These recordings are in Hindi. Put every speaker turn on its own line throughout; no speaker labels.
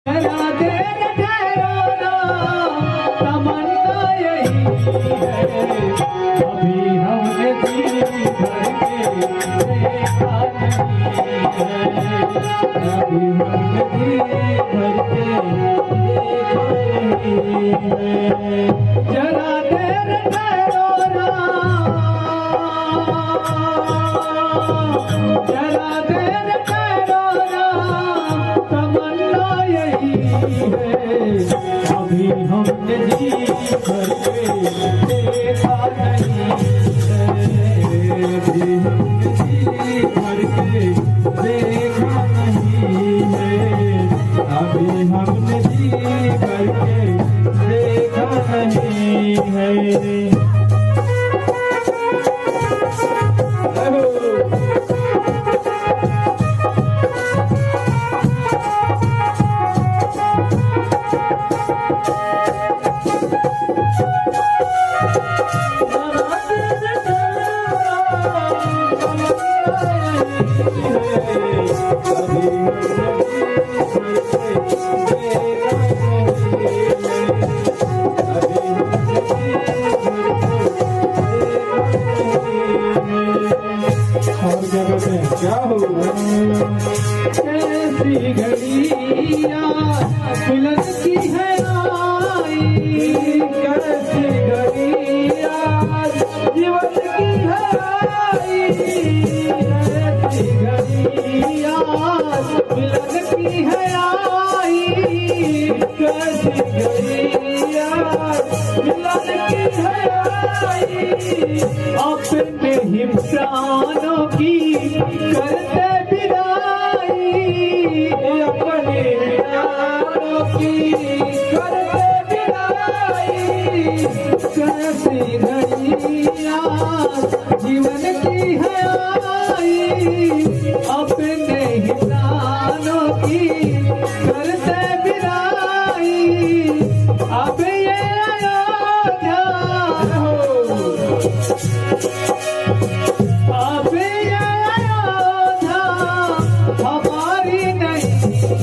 जरा देर ठहरो ना, तमन्ना यही है, अभी हमने जी भर के देखा नहीं है, अभी हमने जी भर के देखा नहीं है। जरा देर ठहरो ना, जरा देर ठहरो ना, तमन्ना यही है, अभी हमने जी भर के देखा नहीं है, अभी हमने जी भर के देखा नहीं है, अभी हमने जी भर के देखा नहीं है। क्या हो कैसी घड़िया दुल्हन की है आई, कैसी घड़िया जीवन की है आई, कैसी घड़िया दुल्हन की है आई, कैसी घड़िया दुल्हन की है आई, अपने ही प्राणों की करते विदाई, अपने प्राणों की करते विदाई, कैसी घड़िया जीवन की है आई, अपने ही प्राणों की करते विदाई, अब ये अयोध्या हो, अब ये अयोध्या हमारी नहीं है,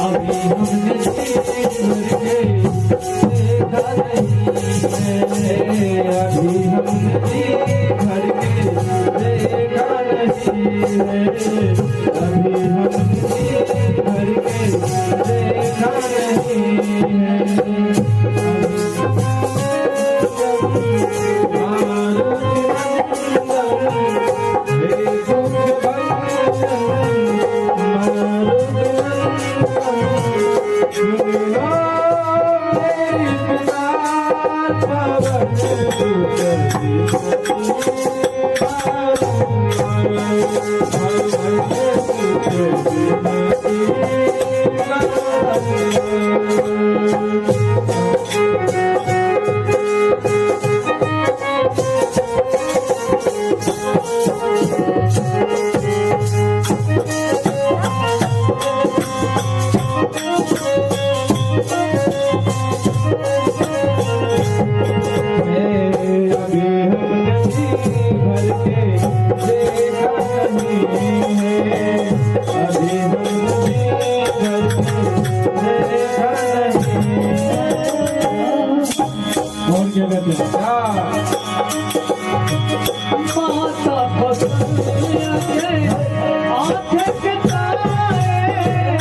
अभी हमने जी भर के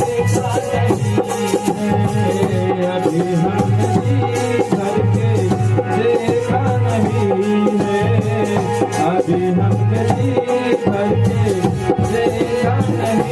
देखा नहीं है, अभी हमने जी भर के देखा नहीं है, अभी हमने जी भर के देखा नहीं है।
अभी हम गली भर के देखा नहीं।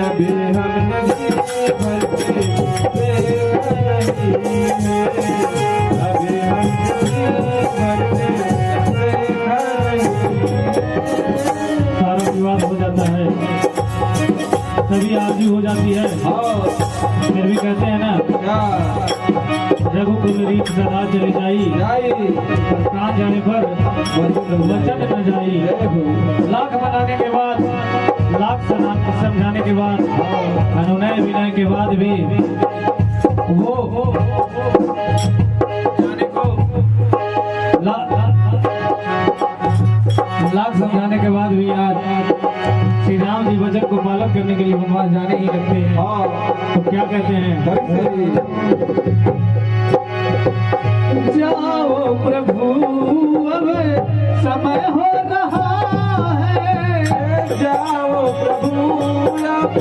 अभी हम नदी भर के देखा नहीं है, अभी हम नदी भर के देखा नहीं।
सारा विवाद हो जाता है, सभी आरजी हो जाती है, फिर भी कहते हैं ना रघुकुल रीत सदा चली जाई, प्राण जाने पर वचन न जाई। लाख मनाने के बाद, लाख समझाने के बाद, अनुनय विनय के बाद भी वो जाने को लाख समझाने के बाद भी आज श्री राम जी वचन को पालन करने के लिए वनवास जाने ही लगते हैं। तो क्या कहते हैं,
जाओ प्रभु अब समय हो रहा है, जाओ प्रभु अब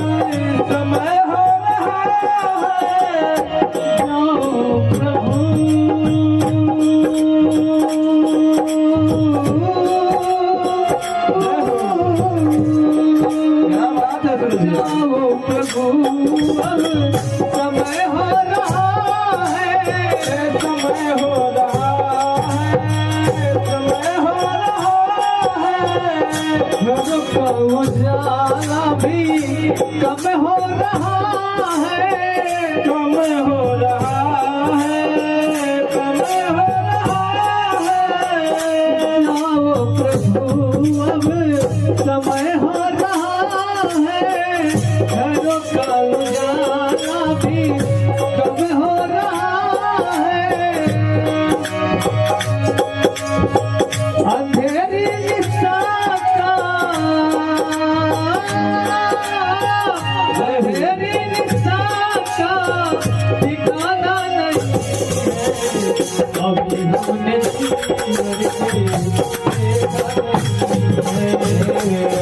समय हो रहा है, जाओ प्रभु क्या बात है, जाओ प्रभु अब समय हो रहा है, समय हो रहा है, समय हो रहा है, घरों का उजाला भी कम हो रहा है, कम हो रहा है, कम हो रहा है, आओ प्रभु अब समय हो रहा है, घरों का उजाला भी कम हो रहा है, अंधेरी निशा का, अंधेरी निशा का ठिकाना नहीं है, अभी हमने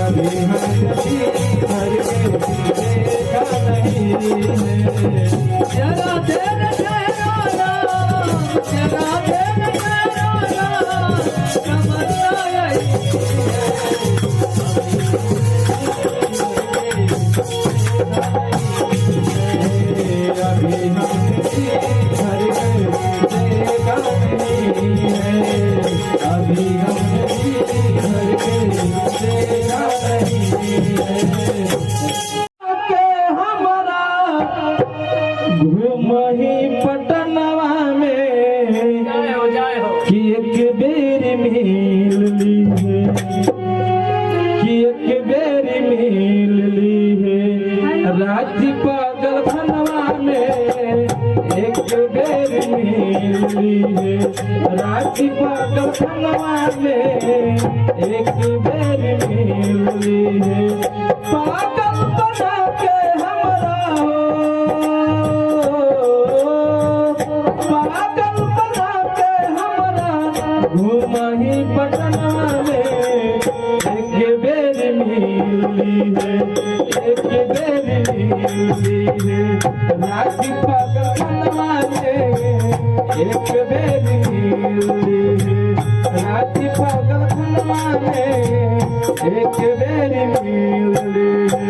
अभी हमने भर के देखा नहीं है, जरा देर ठहराना, जरा देर ठहराना, तमन्ना यही अभी हमने भर के देखा नहीं है, अभी हमने भर के देखा नहीं है। हमारा घूमही पटनवा में कि एक बेर मिल ली है, कि एक बेर मिल ली है, राती पागल भनवा में एक बेर मिल ली है, राती पागल भनवा में एक बेर मिल ली है, पागल बना के हमरा पागल बना के हमरा घूमही पटना में एक बेर मिली है, एक बेर मिली है, राती पागल बनवा में एक बेर मिली है, राती पागल बनवा में एक बेर मिली है।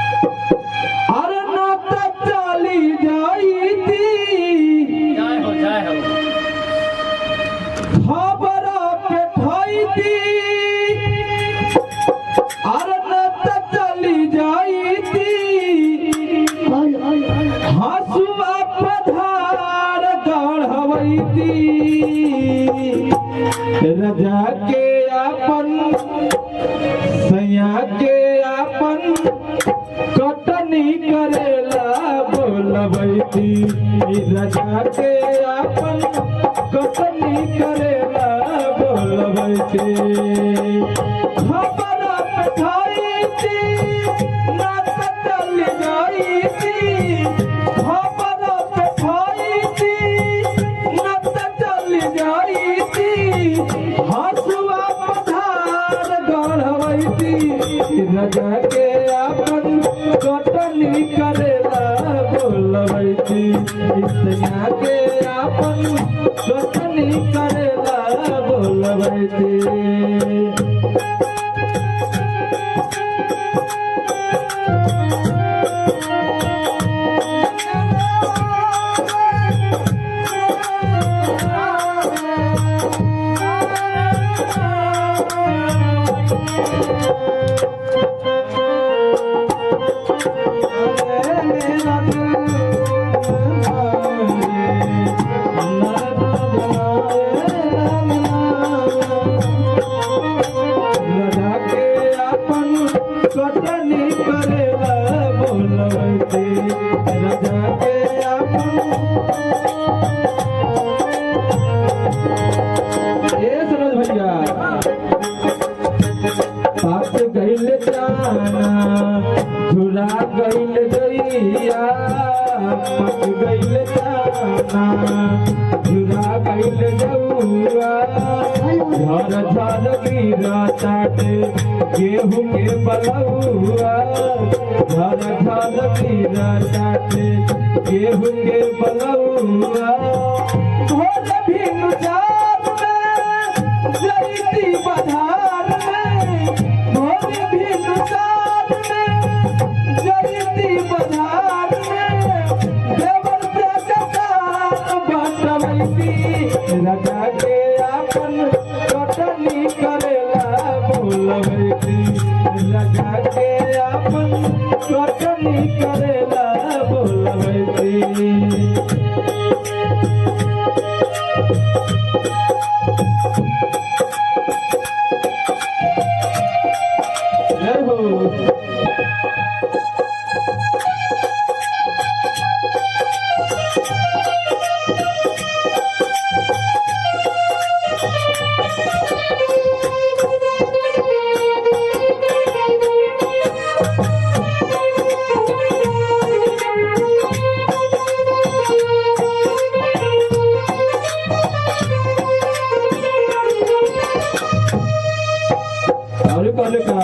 अरे नाता चली जाई थी
जय हो
खबर पे ठाई थी अरे नाता चली जाई थी हंसुआ पधार गढ़वई थी रजा के अपन सैया के अपन कटनी करेला बोलबैती रजा के अपन कटनी करेला बोलबैती खबर पठाई थी नात चल गई थी खबर पठाई थी नात चल गई थी हंसुआ पधार गढ़वैती रजा के अपन कटनी करेला बोलबैती सैया के अपन कटनी करेला बोलबैती कटनी करेला बोलबैती रजा के अपन सरोज भैया पास गइल जाना झुरा गइल गैया पास गइल जाना झुरा गइल गौआ झर झर गिरा चाटे गेहूं के बलौआ झर झर गिरा चाटे गेहूं के बलौआ भोर भिनु जात में जईती बधार में भोर भिनु जात में जईती बधार में देवर से कटान बटवैती रजा के अपन कटनी करेला बोलबैती रजा के अपन कटनी करेला बोलबैती जय हो कहले का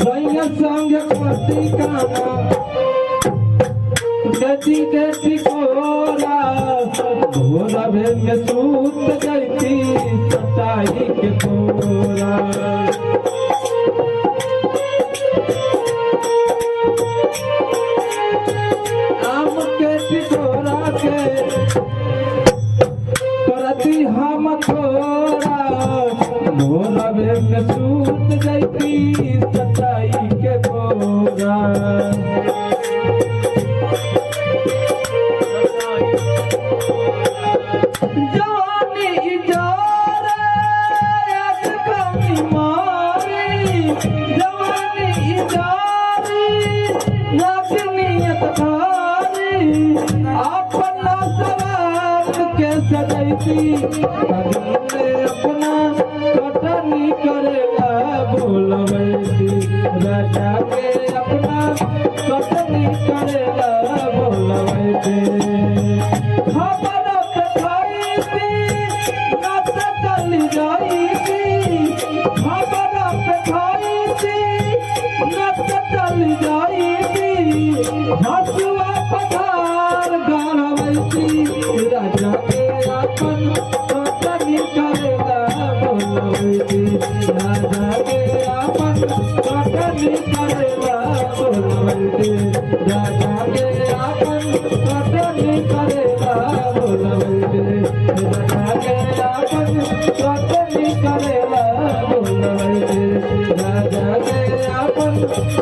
सैया संग पति काना गति गति कोरा भोरा भेल में सूत जैती सताई के कोरा आम के टिकोरा के करती हम थोड़ा भोरा भेल में सूत जैती सताई के कोरा अपना कटनी करेला बोलबैती राजा के अपना कटनी करेला बोलबैती खबर पठाईती नात चली जाईती खबर राजा के अपन कटनी करेला बोलवैते राजा के अपन कटनी करेला बोलवैते राजा के अपन कटनी करेला बोलवैते राजा के अपन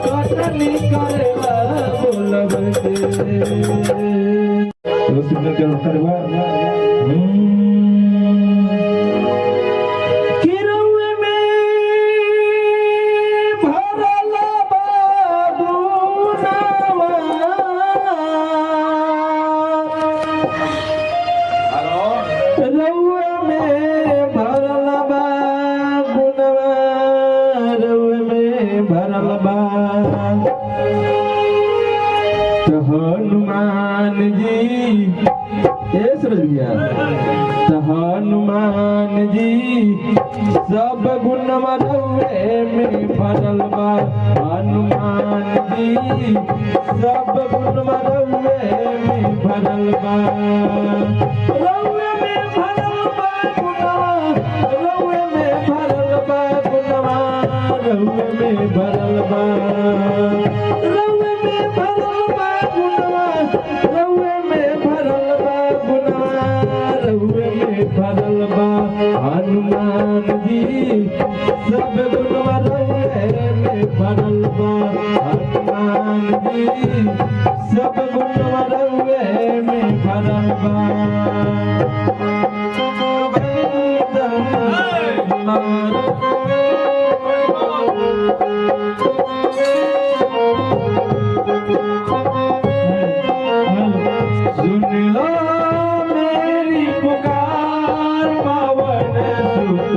कटनी करेला बोलवैते सुंदर के करवा हनुमान जी हनुमान जी सब गुण रउए में भरल बा हनुमान जी सब गुण रउए में भरल बा रउए में भरल बा गुणवा रउए में भरल बा गुणवा रउए में भरल बा रउए में भरल बा गुणवा रउए में भरल बा गुणवा रउए में भरल बा हनुमान जी सब गुणवा रउए में भरल बा हनुमान जी सब गुणवा रउए में भरल बा सुन लो मेरी पुकार पवन सुत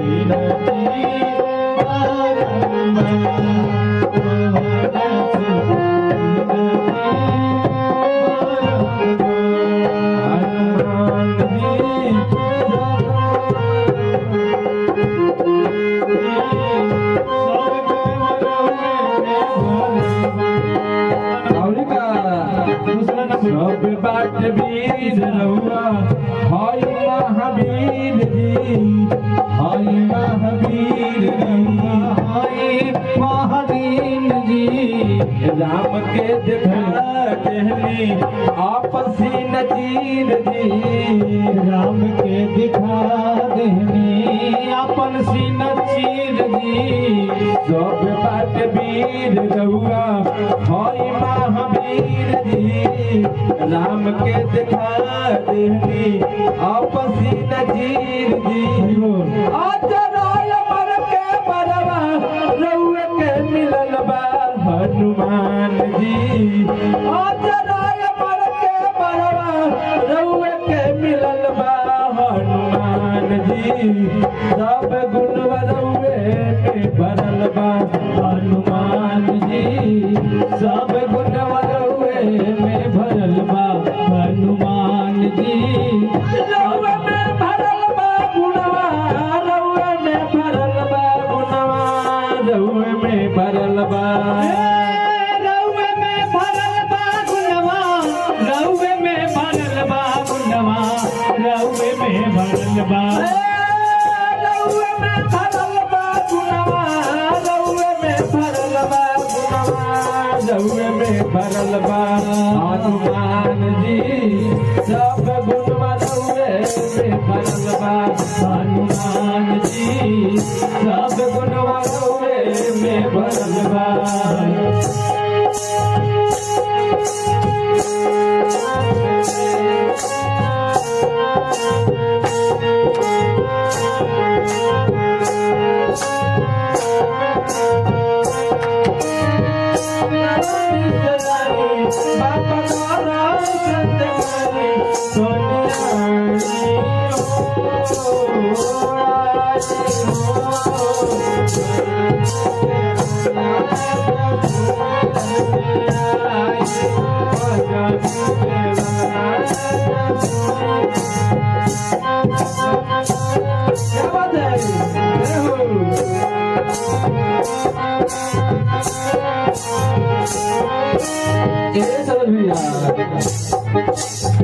विनती सब बाट वीर रउआ हाय महावीर जी हाय महावीर रउआ हाय महावीर जी राम के देखा टहली आपसी नजीर जी राम के दिखा देहनी अपन सी नचीर जी सब बाट वीर रउआ हाय महावीर जी राम के दिखा देहनी आपसी नजीर जी आजराय मर के बरवा रउए के मिलल बा हनुमान जी आजराय मर के बरवा रउए के मिलल बा हनुमान जी सब गुण रउए में भरल बा हनुमान जी सब गुण रउए में भरल बा हनुमान जी रउए में भरल बा गुणवा रउए में भरल बा गुणवा रउए में भरल बा रउए में भरल बा गुणवा रउए में भरल बा गुणवा रउए में भरल बा रउए में भरल बा गुणवा रउए में भरल बा गुणवा रउए में भरल बा हनुमान जी सब गुणवा रउए में भरल बा हनुमान जी सब गुणवा रउए में भरल बा सोनिया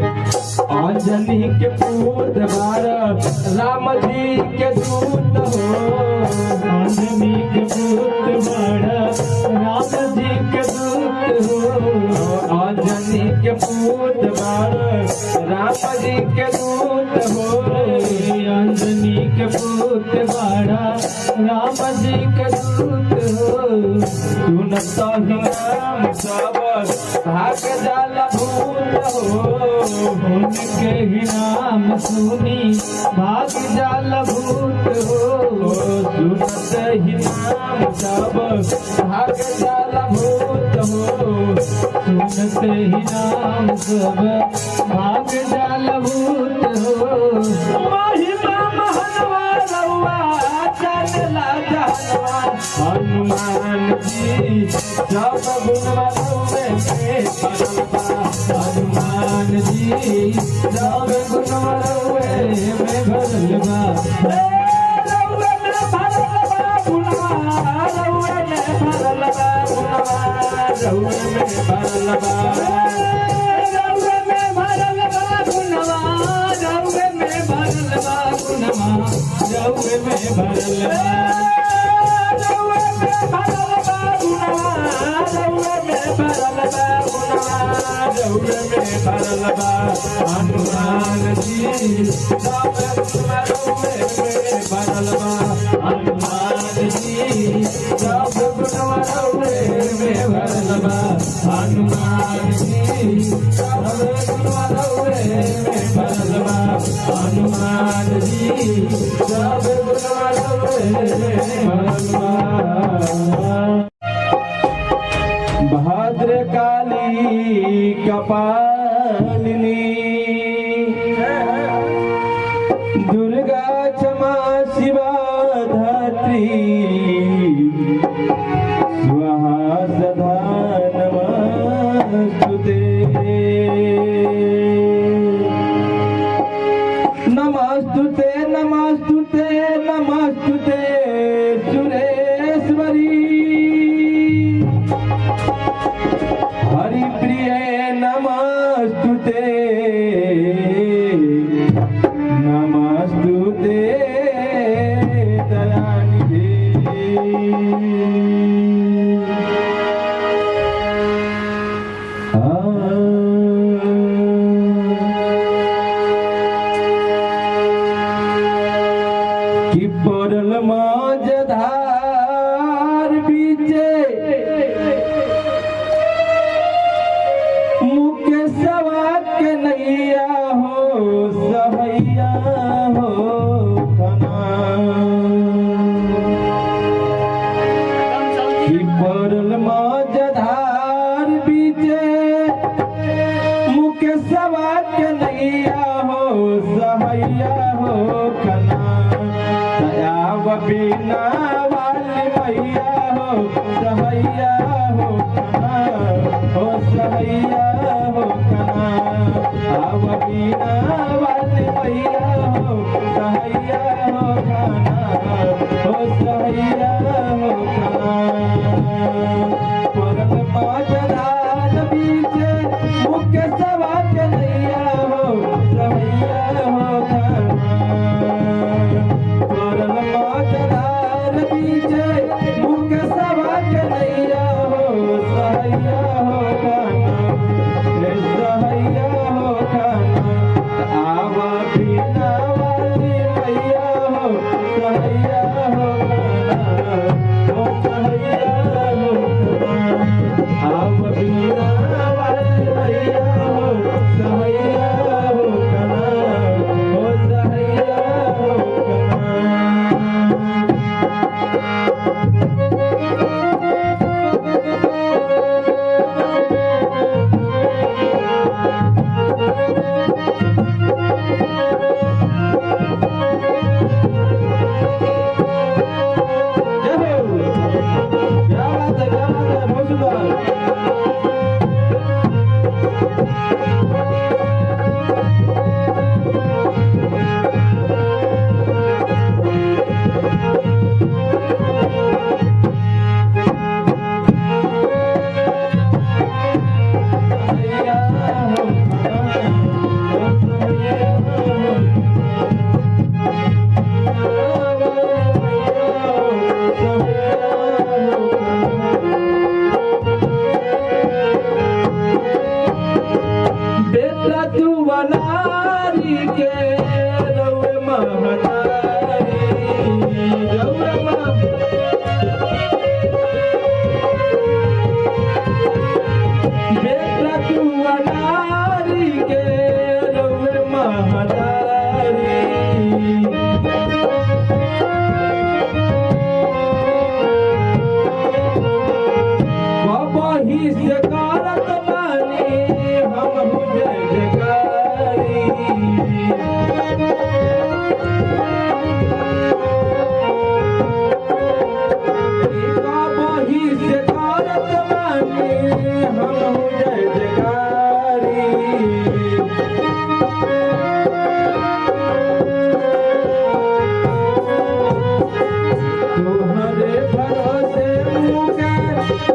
अंजनी के पूत बार राम जी के दूत हो,
अंजनी के पूत बड़ा राम जी के दूत हो,
अंजनी के पूत बार राम जी के दूत हो,
अंजनी के पूत बड़ा राम जी के दूत हो।
सुनता ही नाम सब भाग जाला भूत हो,
उनके ही नाम सुनी भाग जाल भूत हो।
सुनते ही नाम सब भाग जाला भूत हो,
सुनते ही नाम सब भाग जाल भूत हो।
महिमा महनवा रउआ चलला जहनवा, हनुमान जी सब गुणवा रउए में भरल बा, हनुमान जी सब गुणवा रउए में भरल बा। रउए में भरल बा गुणवा, रउए में भरल बा गुणवा, रउए में भरल बा, रउए में भरल बा गुणवा, रउए में भरल बा गुणवा, रउए में भरल बा, रउए में भरल बा गुणवा, रउए में भरल बा गुणवा, रउए में भरल बा। हनुमान जी सब गुणवा रउए में भरल बा, हनुमान जी सब गुणवा रउए में भरल बा, हनुमान जी सब गुणवा रउए में भरल बा, हनुमान जी सब गुणवा रउए में भरल बा। भद्र काली कपालिनी दुर्गा क्षमा शिवा धात्री, स्वाहा सदा नमस्तुते, नमस्तुते नमस्तुते नमस्तुते सुरेश्वरी, हरिप्रिय नमस्तुते, नमस्तुते दयानिधे। कि पड़ल माझधार बीचे मुकेशवा के नैया हो सहैया हो कना, कि पड़ल माझधार बीचे मुकेशवा के नैया हो सहैया हो कना, दयाव बिना वाली मैया हो सहैया हो कना, हो सहैया हो कना, आव बिना वाली मैया हो सहैया हो कना, हो सहैया हो कना। परम माझधार बीचे मुकेशवा के नैया हो सहैया हो कना, परम माझधार बीचे मुकेशवा के नैया हो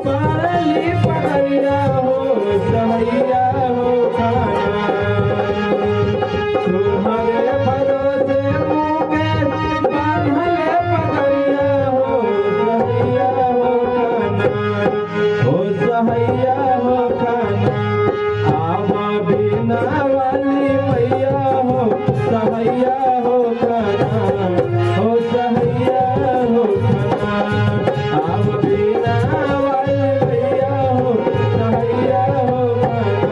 पाली पहरिया हो सहैया हो खाना तुम्हारे भरोसे मुके बांधले पहरिया हो सहैया हो खाना आवा बिना वाली मैया हो सहैया हो खाना हो सहैया हो खाना आवा बिना वाली मैया हो सहैया हो खाना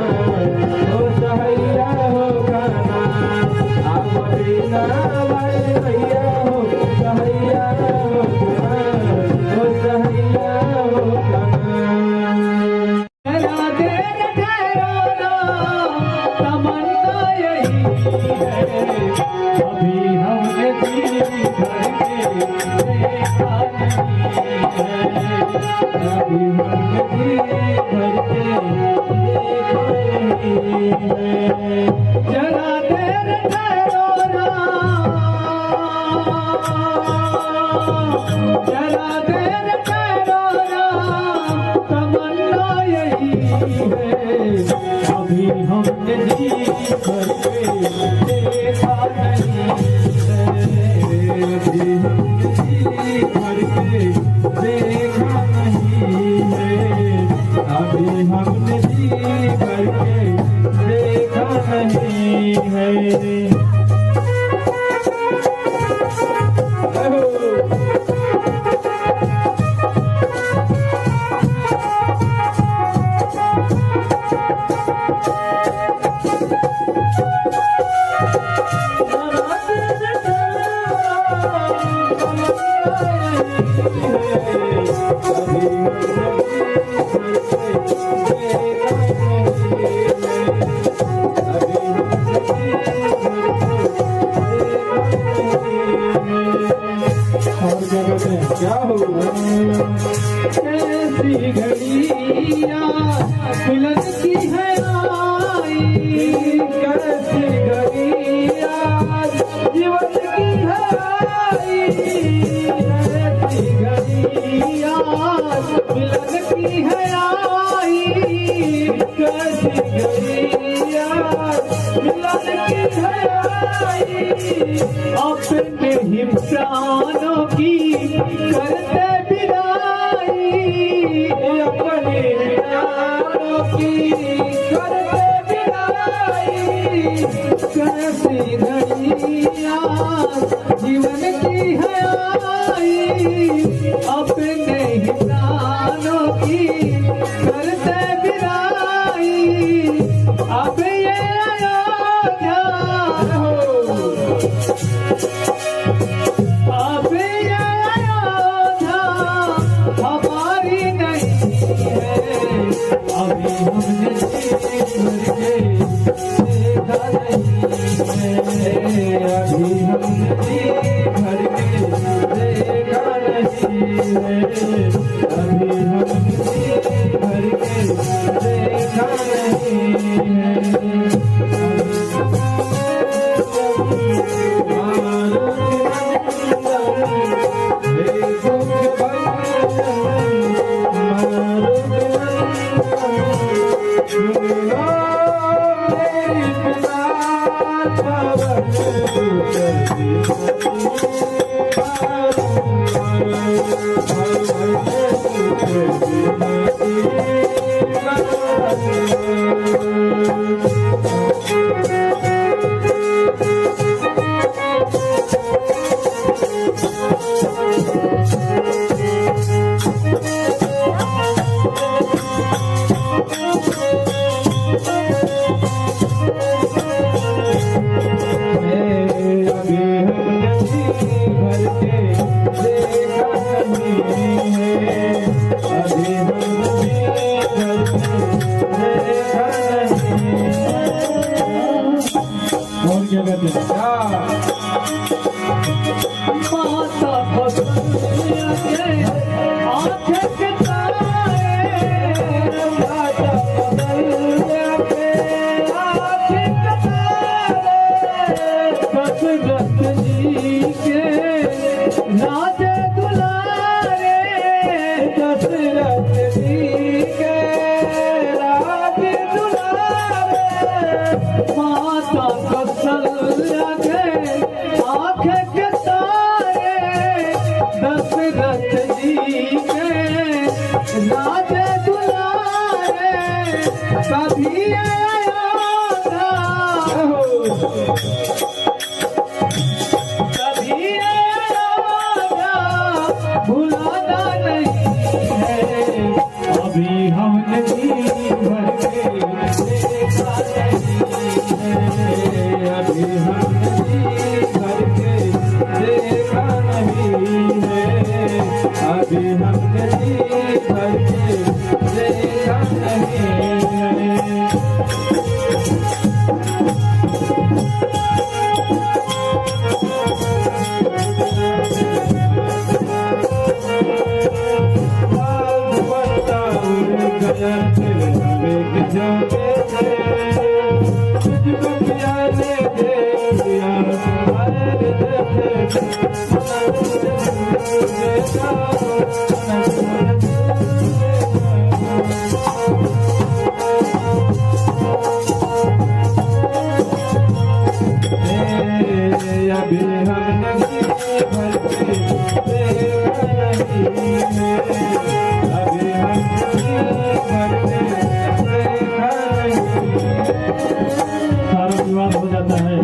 हो सहैया हो खाना आवा बिना वाली मैया हो सहैया हो खाना हो सहैया हो खाना
राधे ठहरो ना तमन्ना यही है अभी हमने जी भर के देखा नहीं है
अभी हमने जी भर के देखा नहीं है
जरा देर ठहरो ना जरा देर ठहरो ना तमन्ना यही है अभी हमने जी भर के देखा नहीं है
अभी हमने जी भर के देखा नहीं है अभी हमने जी भर के देखा नहीं है और क्या कहते हैं क्या हुआ
कैसी घड़िया मिलन की है आई
कैसी घड़िया
जीवन की है आई कैसी घड़िया मिलन की है आई
कैसी घड़िया
मिलन की है आई अपने ही प्राणों की करते विदाई
अपने प्राणों की करते विदाई
कैसी घड़िया जीवन की है आई अपने ही प्राणों की करते विदाई अब ये अयोध्या अब ये अयोध्या हमारी नहीं है अभी हमने देखा नहीं है
अभी हमने जी भर के देखा नहीं है अभी हमने जी भर के देखा नहीं है के राज दुलारे कभी आया था कभी आया था भुलाना नहीं है
अभी हमने जी भर के देखा नहीं है,
अभी हमने जी भर के देखा नहीं है अभी हमने जी भर के देखा नहीं है अभी हम नहीं भर के देखा नहीं है अभी हम नहीं भर के देखा
सारा विवाद हो जाता है,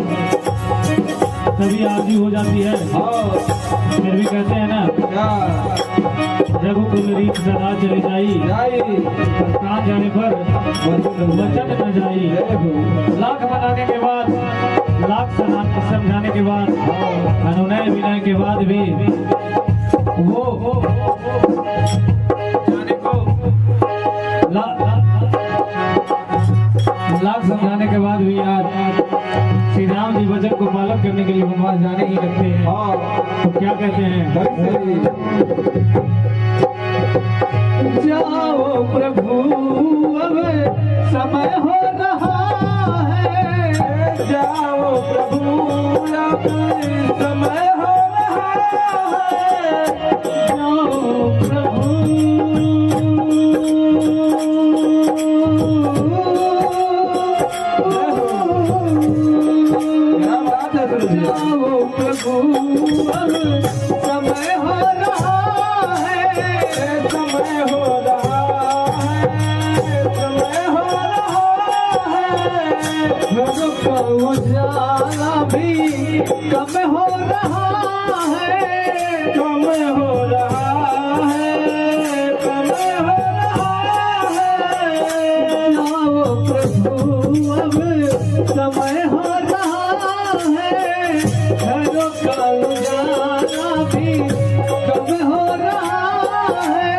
सभी आरजी हो जाती है, फिर भी कहते हैं ना रघुकुल रीत सदा चली जाई, कान जाने पर वचन न जाई। लाख मनाने के बाद, लाख समझाने के बाद, अनुनय विनय के बाद भी वो जाने को लाख समझाने के बाद भी आज श्री राम जी वचन को पालन करने के लिए वनवास जाने ही लगते हैं। तो क्या कहते हैं?
जाओ प्रभु अब समय हो रहा है जाओ प्रभु अब समय हो रहा है जाओ प्रभु क्या बात है जाओ प्रभु अब समय हो रहा है समय हो रहा है समय हो रहा है घरों का उजाला भी कम हो रहा है कम हो रहा है कम हो रहा है आओ प्रभु अब समय हो रहा है घरों का उजाला भी कम हो रहा है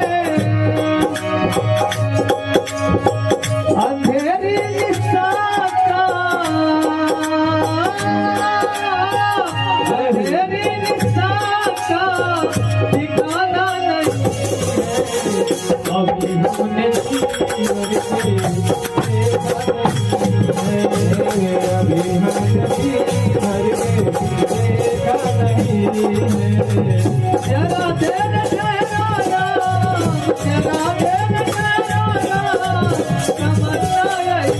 अंधेरी निशा का अंधेरी निशा का ठिकाना नहीं
अभी हमने जी भर के
अभी हमने जी भर के देखा नहीं है जरा देर ठहराना जरा देर ठहराना तमन्ना यही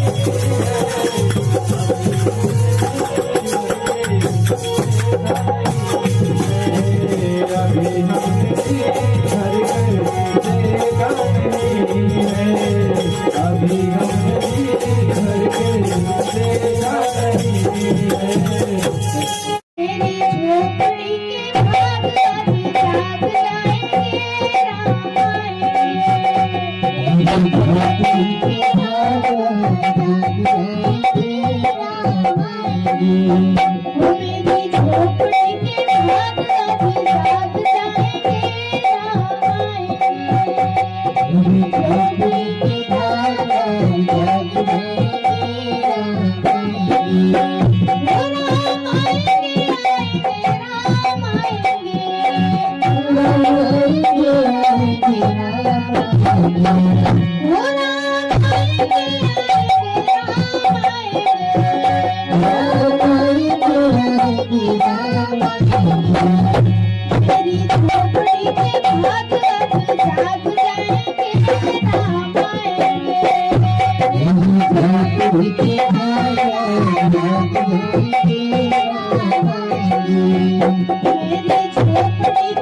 अभी हमने जी भर के देखा नहीं है अभी हमने जी भर के देखा नहीं है
मेरी झोपड़ी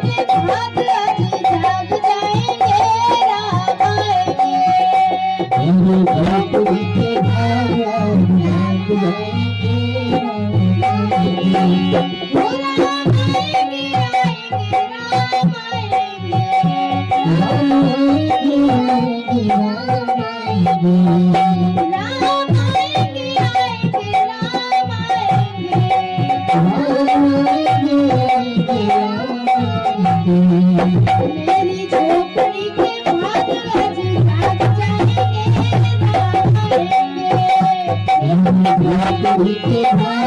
के भाग जाग मेरी झोपड़ी के भाग आज जाग
मेरी झोपड़ी के भाग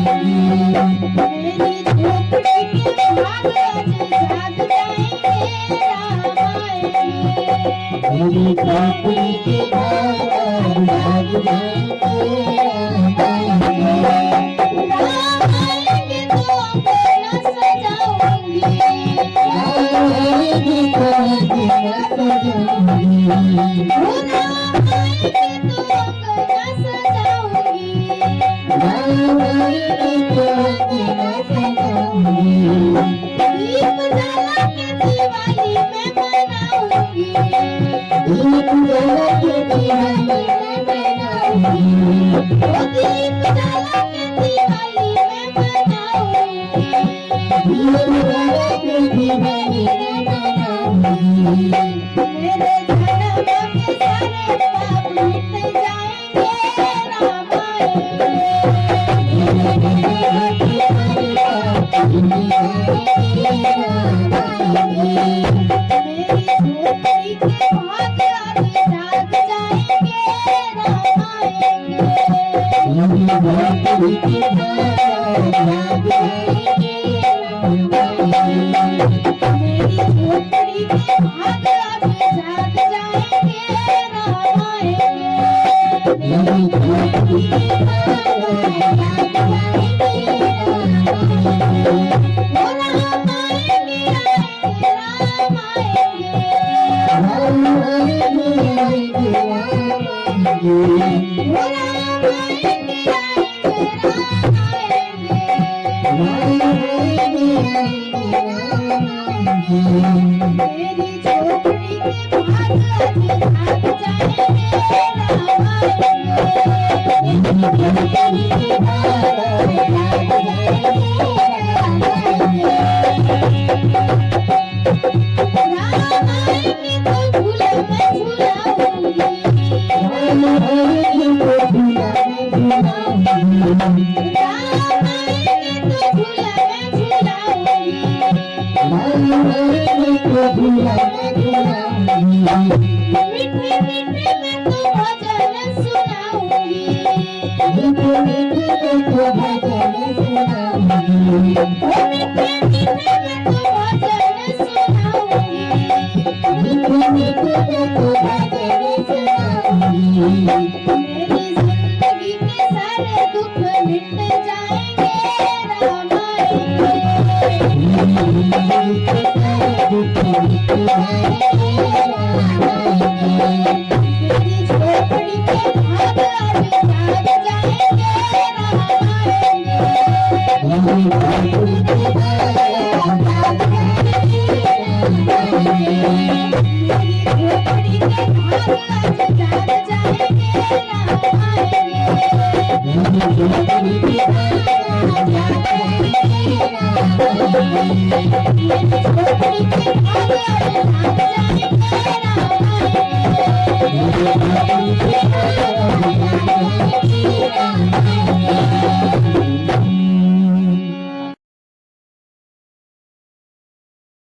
मेरी झोपड़ी के भाग आज जाग जाएंगे राम आएंगे।
मेरी झोपड़ी के भाग जाग जाएंगे राम आएंगे।
राम आएंगे तो अंगना सजाऊंगी।
राम आएंगे तो अंगना सजाऊंगी।
ओ राम आएंगे तो अंगना सजाऊंगी।
राम आएंगे तो अंगना सजाऊंगी।
दीप जला के दिवाली में मनाऊंगी।
दीप जला के दिवाली में मनाऊंगी।
ओ दीप जला के दिवाली में मनाऊंगी।
दीप जला के दिवाली में मनाऊंगी।
मेरे जन्म के सारे पाप मिट जाएंगे राम आएंगे।
मेरे जन्म के सारे पाप मिट जाएंगे राम आएंगे।
मेरी झोपड़ी के भाग आज जाग जाएंगे राम आएंगे।
मेरी झोपड़ी के भाग जाग जाएंगे राम आएंगे।
मेरी झोपड़ी के भाग आज जाग जाएंगे राम आएंगे।
मेरी झोपड़ी के भाग जाग जाएंगे राम आएंगे।
ओ राम आएंगे आएंगे राम आएंगे।
राम आएंगे आएंगे राम आएंगे।
ओ राम आएंगे आएंगे राम आएंगे।
राम आएंगे आएंगे राम आएंगे।
मेरी झोपड़ी के भाग आज जाग जाएंगे राम आएंगे।
मेरी झोपड़ी के भाग जाग जाएंगे राम आएंगे।
राम आएंगे तो झूले में झूलाऊंगी।
राम आएंगे तो झूला में झूलाऊंगी।
राम आएंगे तो झूले में झूलाऊंगी।
राम आएंगे तो झूला में झूलाऊंगी।
मीठे मीठे मैं तो भजन सुनाऊंगी।
मीठे मीठे मैं तो भजन सुनाऊंगी।
ओ मीठे मीठे मैं तो भजन सुनाऊंगी।
मीठे मीठे मैं तो भजन सुनाऊंगी।
मेरी जिंदगी के सारे दुख मिट जाएंगे राम आएंगे।
मेरी जिंदगी के सारे दुख मिट जाएंगे राम आएंगे।
मेरी झोपड़ी के भाग आज जाग जाएंगे राम आएंगे।
मेरी झोपड़ी के भाग जाग जाएंगे राम आएंगे।
मेरी झोपड़ी के भाग आज जाग जाएंगे राम आएंगे।
मेरी झोपड़ी के भाग जाग जाएंगे राम आएंगे।
मेरी झोपड़ी के भाग आज जाग जाएंगे राम आएंगे।
मेरी झोपड़ी के भाग जाग जाएंगे